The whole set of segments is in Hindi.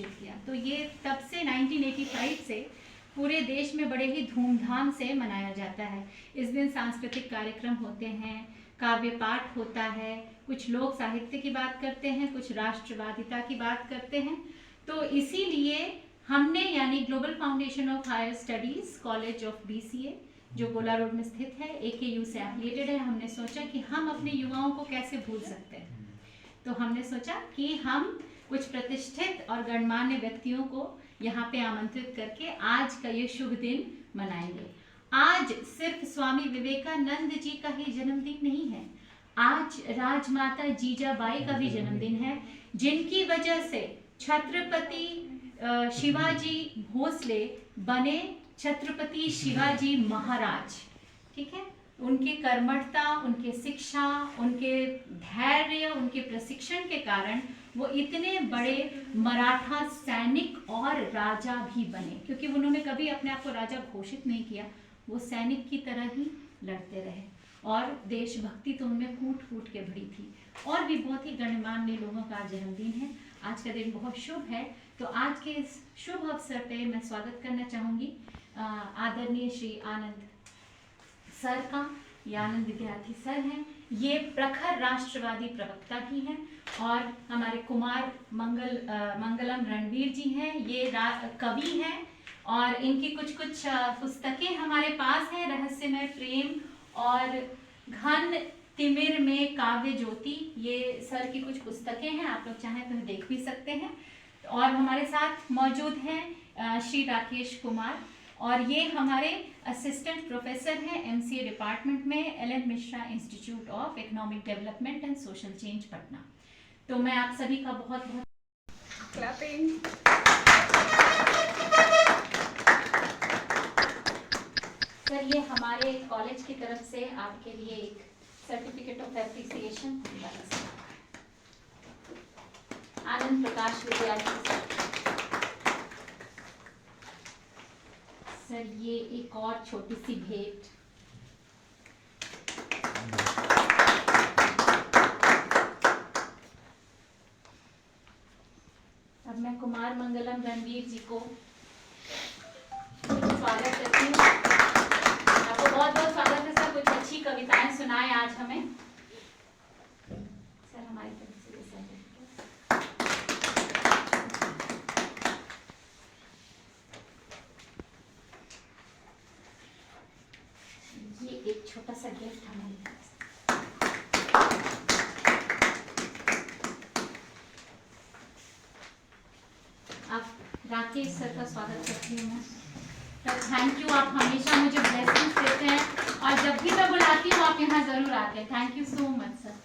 घोषित किया। तो ये तब से 1985 से पूरे देश में बड़े ही धूमधाम से मनाया जाता है। इस दिन सांस्कृतिक कार्यक्रम होते हैं, काव्य पाठ होता है, कुछ लोक साहित्य की बात करते हैं, कुछ राष्ट्रवादिता की बात करते हैं। तो इसीलिए हमने यानी Global Foundation of Higher Studies College of BCA जो गोला रोड में स्थित है, AKU से एफिलिएटेड है, हमने सोचा कि हम अपने युवाओं को कैसे भूल सकते हैं। तो हमने सोचा कि हम कुछ प्रतिष्ठित और गणमान्य व्यक्तियों को यहाँ पे आमंत्रित करके आज का ये शुभ दिन मनाएंगे। आज सिर्फ स्वामी विवेकानंद जी का ही जन्मदिन नहीं है, आज राजमाता जीजाबाई का भी जन्मदिन है, जिनकी वजह से छत्रपति शिवाजी भोसले बने छत्रपति शिवाजी महाराज। ठीक है, उनके कर्मठता, उनके शिक्षा, उनके धैर्य, उनके प्रशिक्षण के कारण वो इतने बड़े मराठा सैनिक और राजा भी बने, क्योंकि उन्होंने कभी अपने आप को राजा घोषित नहीं किया, वो सैनिक की तरह ही लड़ते रहे और देशभक्ति तो उनमें फूट फूट के भरी थी। और भी बहुत ही गणमान्य लोगों का जन्मदिन है। आज का दिन बहुत शुभ है। तो आज के इस शुभ अवसर पे मैं स्वागत करना चाहूँगी आदरणीय श्री आनंद सर का। ये आनंद विद्यार्थी सर हैं, ये प्रखर राष्ट्रवादी प्रवक्ता भी हैं, और हमारे कुमार मंगलम रणवीर जी हैं, ये कवि हैं, और इनकी कुछ पुस्तकें हमारे पास हैं, रहस्यमय प्रेम और घन तिमिर में काव्य ज्योति, ये सर की कुछ पुस्तकें हैं, आप लोग चाहें तो देख भी सकते हैं। और हमारे साथ मौजूद हैं श्री राकेश कुमार, और ये हमारे असिस्टेंट प्रोफेसर हैं MCA डिपार्टमेंट में LN Mishra institute of economic development and social change Patna. तो मैं आप सभी का बहुत बहुत क्लैपिंग। सर, ये हमारे कॉलेज की तरफ से आपके लिए एक certificate of appreciation Anand Prakash विद्यार्थी सर, ये एक और छोटी सी भेंट। अब मैं कुमार मंगलम रणवीर जी को स्वागत करती हूँ। आपको बहुत बहुत स्वागत है सर। कुछ अच्छी कविताएं सुनाएं आज हमें सर, हमारी तरफ से ये एक छोटा सा गिफ्ट हमारी तरफ से। आप राकेश सर का स्वागत करती हूँ मैं। सर थैंक यू, आप हमेशा मुझे ब्लेसिंग्स देते हैं, और जब भी मैं बुलाती हूँ आप यहाँ जरूर आते हैं। Thank you so much sir.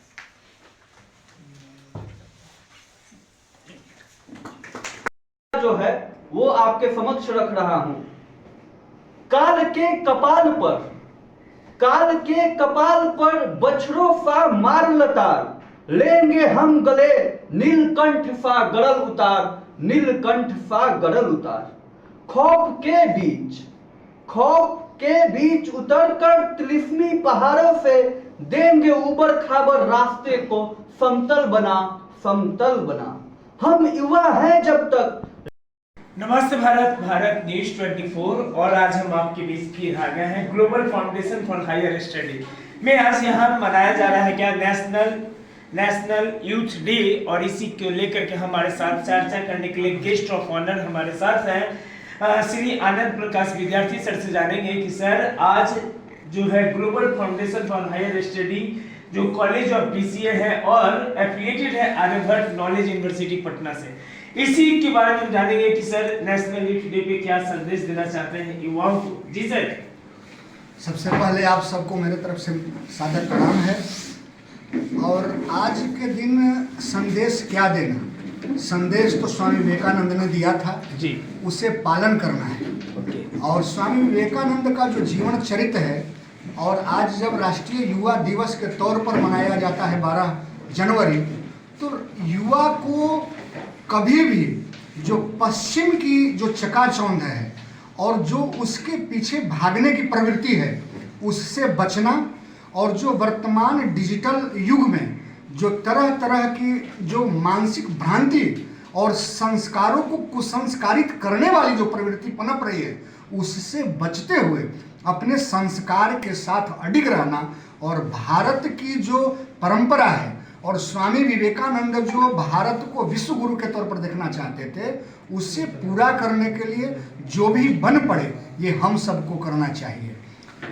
जो है वो आपके समक्ष रख रहा हूं। काल के कपाल पर बछड़ों सा मार लतार, लेंगे हम गले नीलकंठ सा गड़ल उतार। खौफ के बीच उतरकर तिलिस्मी पहाड़ों से देंगे ऊबड़ खाबड़ रास्ते को समतल बना। हम युवा हैं जब तक। नमस्ते भारत न्यूज 24, और आज हम आपके बीच फिर आ गए हैं Global Foundation for Higher Study में। आज यहाँ मनाया जा रहा है क्या नेशनल यूथ डे, और इसी को लेकर के हमारे साथ चर्चा करने के लिए गेस्ट ऑफ ऑनर हमारे साथ हैं श्री आनंद प्रकाश विद्यार्थी। सर से जानेंगे कि सर आज जो है Global Foundation for Higher Study जो कॉलेज ऑफ BCA है और एफिलिएटेड है आर्यभट्ट नॉलेज यूनिवर्सिटी पटना से, इसी के बारे में हम जानेंगे कि सर नेशनल यूथ डे पे क्या संदेश देना चाहते हैं युवाओं को। जी सर। सबसे पहले आप सबको मेरे तरफ से सादर प्रणाम है। और आज के दिन संदेश क्या देना, संदेश तो स्वामी विवेकानंद ने दिया था जी, उसे पालन करना है। और स्वामी विवेकानंद का जो जीवन चरित्र है, और आज जब राष्ट्रीय युवा दिवस के तौर पर मनाया जाता है 12 जनवरी, तो युवा को कभी भी जो पश्चिम की जो चकाचौंध है और जो उसके पीछे भागने की प्रवृत्ति है उससे बचना, और जो वर्तमान डिजिटल युग में जो तरह तरह की जो मानसिक भ्रांति और संस्कारों को कुसंस्कारित करने वाली जो प्रवृत्ति पनप रही है उससे बचते हुए अपने संस्कार के साथ अडिग रहना और भारत की जो परंपरा है और स्वामी विवेकानंद जो भारत को विश्व गुरु के तौर पर देखना चाहते थे उससे पूरा करने के लिए जो भी बन पड़े ये हम सबको करना चाहिए।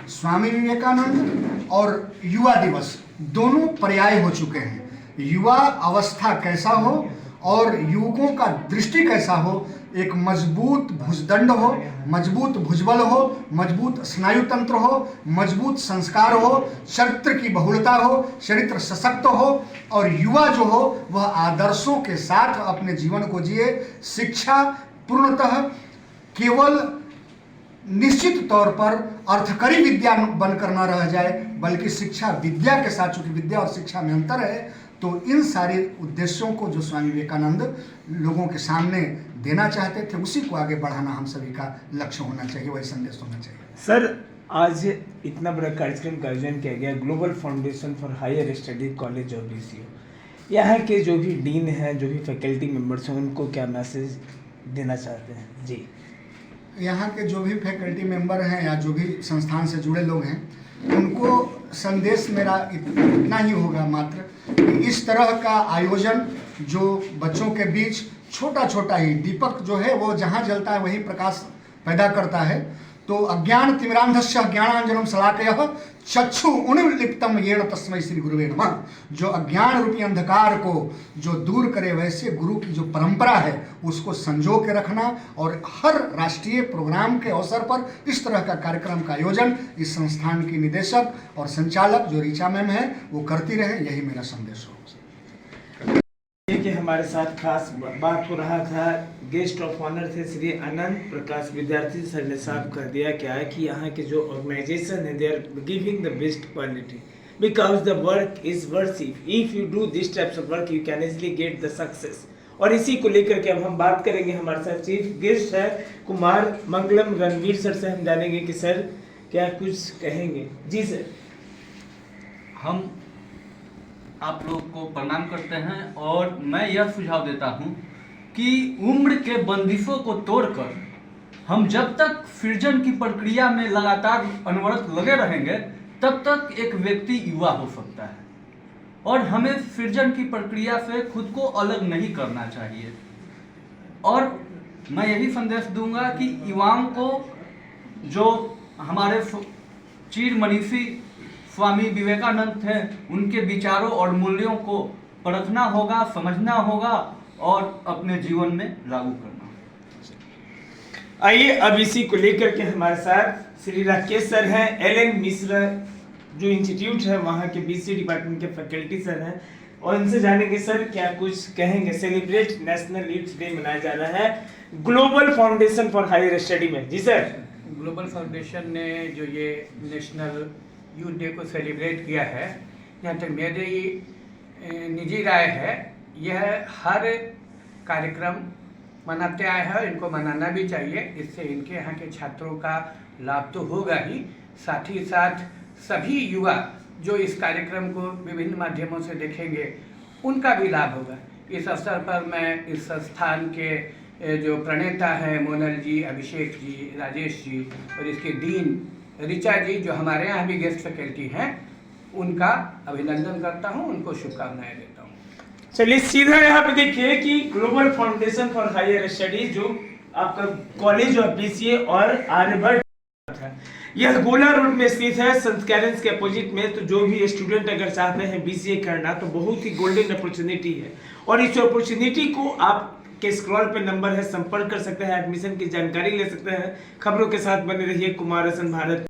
स्वामी विवेकानंद और युवा दिवस दोनों पर्याय हो चुके हैं। युवा अवस्था कैसा हो और युवकों का दृष्टि कैसा हो, एक मजबूत भुजदंड हो, मजबूत भुजबल हो, मजबूत स्नायु तंत्र हो, मजबूत संस्कार हो, चरित्र की बहुलता हो, चरित्र सशक्त हो और युवा जो हो वह आदर्शों के साथ अपने जीवन को जिए। शिक्षा पूर्णतः केवल निश्चित तौर पर अर्थकरी विद्या बनकर न रह जाए बल्कि शिक्षा विद्या के साथ, चूंकि विद्या और शिक्षा में अंतर है, तो इन सारे उद्देश्यों को जो स्वामी विवेकानंद लोगों के सामने देना चाहते थे उसी को आगे बढ़ाना हम सभी का लक्ष्य होना चाहिए, वही संदेश होना चाहिए। सर, आज इतना बड़ा कार्यक्रम का आयोजन किया गया Global Foundation for Higher Study College of BCU। यहाँ के जो भी डीन हैं, जो भी फैकल्टी मेंबर्स हैं, उनको क्या मैसेज देना चाहते हैं? जी, यहाँ के जो भी फैकल्टी मेंबर हैं या जो भी संस्थान से जुड़े लोग हैं उनको संदेश मेरा इतना ही होगा मात्र कि इस तरह का आयोजन जो बच्चों के बीच छोटा छोटा ही दीपक जो है वो जहाँ जलता है वही प्रकाश पैदा करता है। तो अज्ञान तिमिरांधस्य ज्ञानांजनम शलाकयः चक्षु उन्मीलिप्तम येन तस्मै श्री गुरुवे नमः। जो अज्ञान रूपी अंधकार को जो दूर करे वैसे गुरु की जो परंपरा है उसको संजो के रखना और हर राष्ट्रीय प्रोग्राम के अवसर पर इस तरह का कार्यक्रम का आयोजन इस संस्थान की निदेशक और संचालक जो ऋचा मैम है वो करती रहे, यही मेरा संदेश हो। कि हमारे साथ खास बात हो रहा था, गेस्ट ऑफ ऑनर थे श्री अनंत प्रकाश विद्यार्थी सर ने साफ कर दिया क्या है कि यहाँ के जो ऑर्गेनाइजेशन है they are giving the best quality because the work is worth if you do this types of work you can easily get the success. और इसी को लेकर के अब हम बात करेंगे। हमारे साथ चीफ गेस्ट है कुमार मंगलम रणवीर सर से हम जानेंगे कि सर क्या कुछ कहेंगे। जी सर। हम आप लोग को प्रणाम करते हैं और मैं यह सुझाव देता हूं कि उम्र के बंदिशों को तोड़कर हम जब तक सृजन की प्रक्रिया में लगातार अनवरत लगे रहेंगे तब तक एक व्यक्ति युवा हो सकता है और हमें सृजन की प्रक्रिया से खुद को अलग नहीं करना चाहिए। और मैं यही संदेश दूंगा कि युवाओं को जो हमारे चीर मनीषी स्वामी विवेकानंद थे उनके विचारों और मूल्यों को परखना होगा, समझना होगा और अपने जीवन में लागू करना। आइए अब इसी को लेकर के हमारे साथ श्री राकेश सर हैं, एलन मिश्रा जो इंस्टीट्यूट है वहाँ के BCA डिपार्टमेंट के फैकल्टी सर हैं और इनसे जानेंगे सर क्या कुछ कहेंगे। सेलिब्रेट नेशनल यूथ डे मनाया जा रहा है Global Foundation for Higher Study में। जी सर। ग्लोबल फाउंडेशन ने जो ये नेशनल यूथ डे को सेलिब्रेट किया है, जहाँ तक मेरी निजी राय है यह हर कार्यक्रम मनाते आए हैं और इनको मनाना भी चाहिए। इससे इनके यहाँ के छात्रों का लाभ तो होगा ही, साथ ही साथ सभी युवा जो इस कार्यक्रम को विभिन्न माध्यमों से देखेंगे उनका भी लाभ होगा। इस अवसर पर मैं इस संस्थान के जो प्रणेता हैं मोनल जी, अभिषेक जी, राजेश जी और इसके डीन ऋचा जी जो हमारे यहाँ भी गेस्ट फैकल्टी हैं उनका अभिनंदन करता हूँ, उनको शुभकामनाएं देता हूँ। चलिए सीधा यहाँ पे देखिए कि Global Foundation for Higher Study जो आपका कॉलेज ऑफ BCA और आर्यभट्ट है यह गोला रोड में स्थित है, संत कैरेंस के अपोजिट में। तो जो भी स्टूडेंट अगर चाहते हैं BCA करना तो बहुत ही गोल्डन अपॉर्चुनिटी है और इस अपॉर्चुनिटी को आप के स्क्रॉल पे नंबर है, संपर्क कर सकते हैं, एडमिशन की जानकारी ले सकते हैं। खबरों के साथ बने रहिए कुमार हसन भारत।